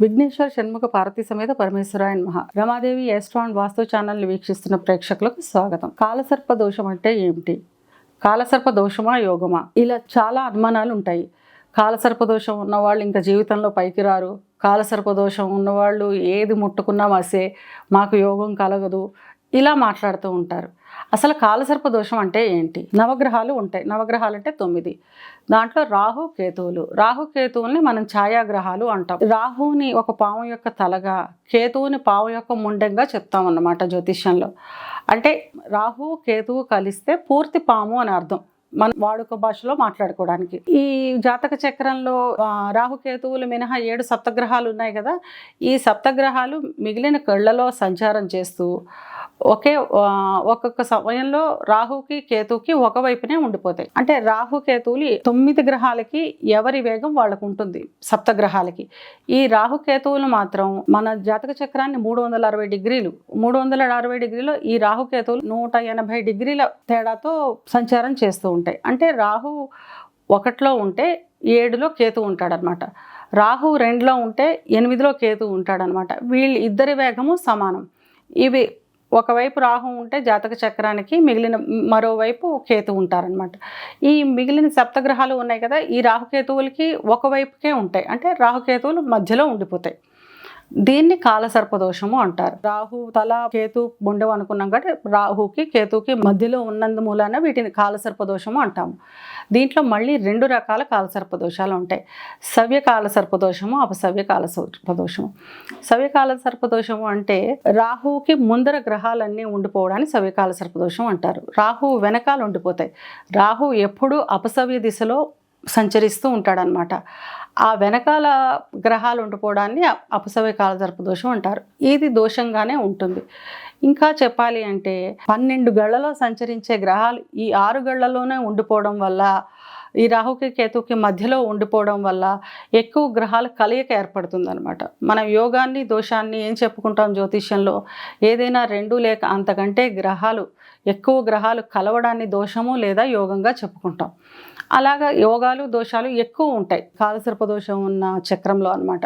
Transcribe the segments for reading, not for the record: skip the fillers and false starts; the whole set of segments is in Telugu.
విఘ్నేశ్వర షణ్ముఖ పార్వతీ సమేత పరమేశ్వరాయ నమః. రమాదేవి ఆస్ట్రాన్ వాస్తు ఛానల్ని వీక్షిస్తున్న ప్రేక్షకులకు స్వాగతం. కాలసర్ప దోషం అంటే ఏమిటి? కాలసర్ప దోషమా యోగమా? ఇలా చాలా అనుమానాలు ఉంటాయి. కాలసర్ప దోషం ఉన్నవాళ్ళు ఇంకా జీవితంలో పైకి రారు, కాలసర్ప దోషం ఉన్నవాళ్ళు ఏది ముట్టుకున్నా మసే, మాకు యోగం కలగదు, ఇలా మాట్లాడుతూ ఉంటారు. అసలు కాలసర్ప దోషం అంటే ఏంటి? నవగ్రహాలు ఉంటాయి. నవగ్రహాలు అంటే 9. దాంట్లో రాహు కేతువులు. రాహు కేతువుల్ని మనం ఛాయాగ్రహాలు అంటాం. రాహుని ఒక పాము యొక్క తలగా, కేతువుని పాము యొక్క ముండెంగా చెప్తాం అన్నమాట జ్యోతిష్యంలో. అంటే రాహు కేతువు కలిస్తే పూర్తి పాము అని అర్థం మన వాడుక భాషలో మాట్లాడుకోవడానికి. ఈ జాతక చక్రంలో రాహుకేతువులు మినహా 7 సప్తగ్రహాలు ఉన్నాయి కదా. ఈ సప్తగ్రహాలు మిగిలిన కళ్ళలో సంచారం చేస్తూ ఒక్కొక్క సమయంలో రాహుకి కేతువుకి ఒకవైపునే ఉండిపోతాయి. అంటే రాహుకేతువులు 9 గ్రహాలకి ఎవరి వేగం వాళ్ళకు ఉంటుంది. సప్తగ్రహాలకి ఈ రాహుకేతువులు మాత్రం మన జాతక చక్రాన్ని 360 డిగ్రీలు 360 డిగ్రీలో ఈ రాహుకేతువులు 180 డిగ్రీల తేడాతో సంచారం చేస్తూ ఉంటాయి. అంటే రాహు 1లో ఉంటే 7లో కేతు ఉంటాడనమాట. రాహు 2లో ఉంటే 8లో కేతు ఉంటాడనమాట. వీళ్ళు ఇద్దరి వేగము సమానం. ఇవి ఒకవైపు రాహు ఉంటే జాతక చక్రానికి మిగిలిన మరోవైపు కేతు ఉంటారనమాట. ఈ మిగిలిన సప్తగ్రహాలు ఉన్నాయి కదా, ఈ రాహుకేతువులకి ఒకవైపుకే ఉంటాయి. అంటే రాహుకేతువులు మధ్యలో ఉండిపోతాయి. దీన్ని కాలసర్పదోషము అంటారు. రాహు తల కేతు బొండెం అనుకున్నాం కాబట్టి రాహుకి కేతుకి మధ్యలో ఉన్నందు మూలాన వీటిని కాలసర్పదోషము అంటాము. దీంట్లో మళ్ళీ 2 రకాల కాలసర్పదోషాలు ఉంటాయి. సవ్యకాల సర్పదోషము, అపసవ్య కాల సర్పదోషము. సవ్యకాల సర్పదోషము అంటే రాహుకి ముందర గ్రహాలన్నీ ఉండిపోవడాన్ని సవ్యకాల సర్పదోషం అంటారు. రాహు వెనకాల ఉండిపోతాయి. రాహు ఎప్పుడూ అపసవ్య దిశలో సంచరిస్తూ ఉంటాడనమాట. ఆ వెనకాల గ్రహాలు ఉండిపోవడాన్ని అపసవ్య కాల సర్పదోషం అంటారు. ఇది దోషంగానే ఉంటుంది. ఇంకా చెప్పాలి అంటే 12 గళ్లలో సంచరించే గ్రహాలు ఈ 6 గళ్లలోనే ఉండిపోవడం వల్ల, ఈ రాహుకి కేతుకి మధ్యలో ఉండిపోవడం వల్ల ఎక్కువ గ్రహాల కలయిక ఏర్పడుతుందన్నమాట. మనం యోగాన్ని దోషాన్ని ఏం చెప్పుకుంటాం జ్యోతిష్యంలో? ఏదైనా 2 లేక అంతకంటే ఎక్కువ గ్రహాలు కలవడాన్ని దోషము లేదా యోగంగా చెప్పుకుంటాం. అలాగా యోగాలు దోషాలు ఎక్కువ ఉంటాయి కాలసర్ప దోషం ఉన్న చక్రంలో అన్నమాట.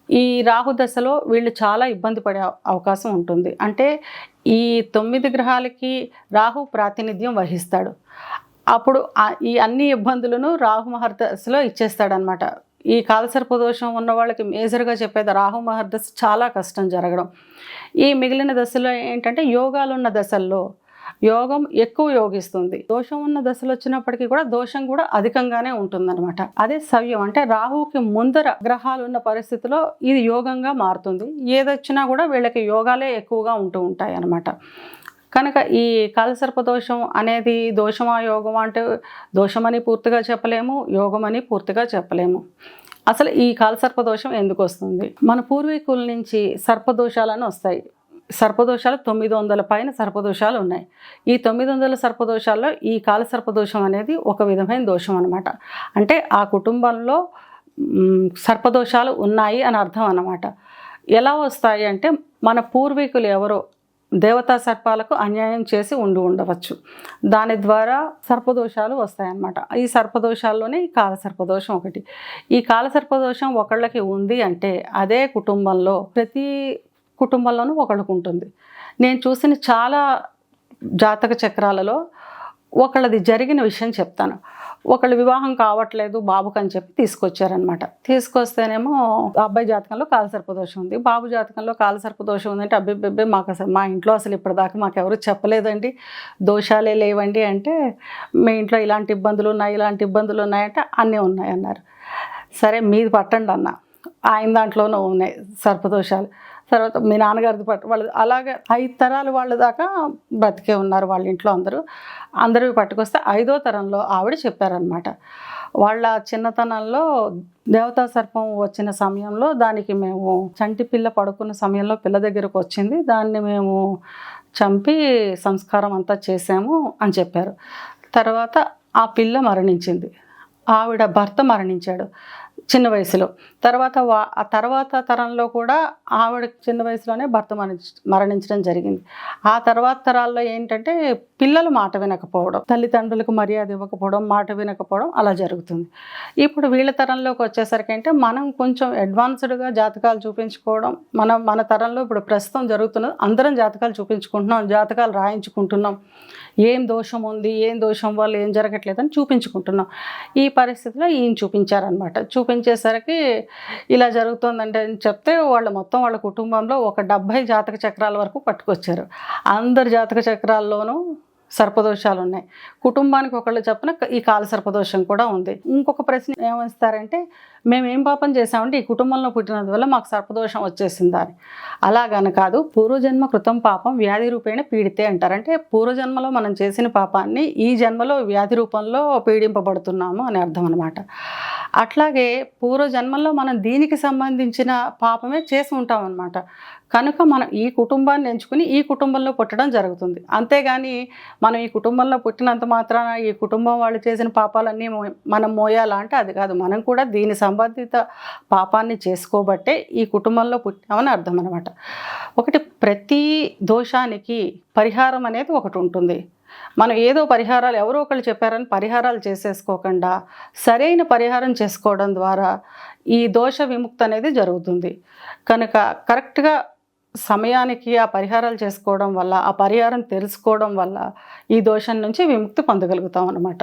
ఈ రాహు దశలో వీళ్ళు చాలా ఇబ్బంది పడే అవకాశం ఉంటుంది. అంటే ఈ 9 గ్రహాలకి రాహు ప్రాతినిధ్యం వహిస్తాడు. అప్పుడు ఈ అన్ని ఇబ్బందులను రాహు మహర్దశలో ఇచ్చేస్తాడనమాట. ఈ కాలసర్ప దోషం ఉన్న వాళ్ళకి మేజర్గా చెప్పేది రాహు మహర్దశ చాలా కష్టం జరగడం. ఈ మిగిలిన దశలో ఏంటంటే యోగాలున్న దశల్లో యోగం ఎక్కువ యోగిస్తుంది. దోషం ఉన్న దశలు వచ్చినప్పటికీ కూడా దోషం కూడా అధికంగానే ఉంటుందన్నమాట. అదే సవ్యం అంటే రాహుకి ముందర గ్రహాలు ఉన్న పరిస్థితిలో ఇది యోగంగా మారుతుంది. ఏదొచ్చినా కూడా వీళ్ళకి యోగాలే ఎక్కువగా ఉంటూ ఉంటాయి అన్నమాట. కనుక ఈ కాలసర్ప దోషం అనేది దోషమా యోగమా అంటే దోషమని పూర్తిగా చెప్పలేము, యోగమని పూర్తిగా చెప్పలేము. అసలు ఈ కాలసర్ప దోషం ఎందుకు వస్తుంది? మన పూర్వీకుల నుంచి సర్పదోషాలని వస్తాయి. సర్పదోషాలు 900 పైన సర్పదోషాలు ఉన్నాయి. ఈ 900 సర్పదోషాల్లో ఈ కాలసర్పదోషం అనేది ఒక విధమైన దోషం అనమాట. అంటే ఆ కుటుంబంలో సర్పదోషాలు ఉన్నాయి అని అర్థం అన్నమాట. ఎలా వస్తాయి అంటే మన పూర్వీకులు ఎవరో దేవతా సర్పాలకు అన్యాయం చేసి ఉండవచ్చు. దాని ద్వారా సర్పదోషాలు వస్తాయన్నమాట. ఈ సర్పదోషాల్లోనే ఈ కాలసర్పదోషం ఒకటి. ఈ కాలసర్పదోషం ఒకళ్ళకి ఉంది అంటే అదే కుటుంబంలో ప్రతి కుటుంబంలోనూ ఒకళ్ళకు ఉంటుంది. నేను చూసిన చాలా జాతక చక్రాలలో ఒకళ్ళది జరిగిన విషయం చెప్తాను. ఒకళ్ళు వివాహం కావట్లేదు బాబుకి అని చెప్పి తీసుకొచ్చారనమాట. తీసుకొస్తేనేమో అబ్బాయి జాతకంలో కాలసర్పదోషం ఉంది, బాబు జాతకంలో కాలసర్పదోషం ఉందంటే అబ్బే మాకు అసలు మా ఇంట్లో అసలు ఇప్పటిదాకా మాకు ఎవరు చెప్పలేదండి, దోషాలే లేవండి అంటే, మీ ఇంట్లో ఇలాంటి ఇబ్బందులు ఉన్నాయంటే అన్నీ ఉన్నాయన్నారు. సరే మీది పట్టండి అన్న. ఆయన దాంట్లోనూ ఉన్నాయి సర్పదోషాలు. తర్వాత మీ నాన్నగారిది వాళ్ళు అలాగే 5 తరాలు వాళ్ళ దాకా బ్రతికే ఉన్నారు వాళ్ళ ఇంట్లో అందరూ పట్టుకొస్తే 5వ తరంలో ఆవిడ చెప్పారనమాట. వాళ్ళ చిన్నతనంలో దేవతా సర్పం వచ్చిన సమయంలో దానికి మేము చంటి పిల్ల పడుకున్న సమయంలో పిల్ల దగ్గరకు వచ్చింది, దాన్ని మేము చంపి సంస్కారం అంతా చేసాము అని చెప్పారు. తర్వాత ఆ పిల్ల మరణించింది, ఆవిడ భర్త మరణించాడు. చిన్న వయసులో. ఆ తర్వాత తరంలో కూడా ఆవిడ చిన్న వయసులోనే భర్త మరణించడం జరిగింది. ఆ తర్వాత తరాల్లో ఏంటంటే పిల్లలు మాట వినకపోవడం, తల్లిదండ్రులకు మర్యాద ఇవ్వకపోవడం, మాట వినకపోవడం అలా జరుగుతుంది. ఇప్పుడు వీళ్ళ తరంలోకి వచ్చేసరికి అంటే మనం కొంచెం అడ్వాన్స్డ్గా జాతకాలు చూపించుకోవడం, మన తరంలో ఇప్పుడు ప్రస్తుతం జరుగుతున్నది అందరం జాతకాలు చూపించుకుంటున్నాం, జాతకాలు రాయించుకుంటున్నాం. ఏం దోషం ఉంది, ఏం దోషం వల్ల ఏం జరగట్లేదని చూపించుకుంటున్నాం. ఈ పరిస్థితిలో ఈయన చూపించారనమాట. చూపించేసరికి ఇలా జరుగుతుందంటే అని చెప్తే మొత్తం వాళ్ళ కుటుంబంలో ఒక 70 జాతక చక్రాల వరకు పట్టుకొచ్చారు. అందరి జాతక చక్రాల్లోనూ సర్పదోషాలు ఉన్నాయి. కుటుంబానికి ఒకళ్ళు చెప్పిన ఈ కాల సర్పదోషం కూడా ఉంది. ఇంకొక ప్రశ్న ఏమిస్తారంటే, మేమేం పాపం చేసామంటే ఈ కుటుంబంలో పుట్టినందువల్ల మాకు సర్పదోషం వచ్చేసిందా అని. అలాగని కాదు, పూర్వజన్మ కృతం పాపం వ్యాధి రూపేణ పీడితే అంటారు. అంటే పూర్వజన్మలో మనం చేసిన పాపాన్ని ఈ జన్మలో వ్యాధి రూపంలో పీడింపబడుతున్నాము అని అర్థం అనమాట. అట్లాగే పూర్వజన్మల్లో మనం దీనికి సంబంధించిన పాపమే చేసి ఉంటాం అనమాట. కనుక మనం ఈ కుటుంబాన్ని ఎంచుకుని ఈ కుటుంబంలో పుట్టడం జరుగుతుంది. అంతేగాని మనం ఈ కుటుంబంలో పుట్టినంత మాత్రాన ఈ కుటుంబం వాళ్ళు చేసిన పాపాలన్నీ మనం మోయాలా అంటే అది కాదు. మనం కూడా దీని సంబంధిత పాపాన్ని చేసుకోబట్టే ఈ కుటుంబంలో పుట్టామని అర్థం అనమాట. ప్రతి దోషానికి పరిహారం అనేది ఒకటి ఉంటుంది. మనం ఏదో పరిహారాలు ఎవరో ఒకళ్ళు చెప్పారని పరిహారాలు చేసేసుకోకుండా సరైన పరిహారం చేసుకోవడం ద్వారా ఈ దోష విముక్తి అనేది జరుగుతుంది. కనుక కరెక్ట్గా సమయానికి ఆ పరిహారాలు చేసుకోవడం వల్ల, ఆ పరిహారం తెలుసుకోవడం వల్ల ఈ దోషం నుంచి విముక్తి పొందగలుగుతాం అన్నమాట.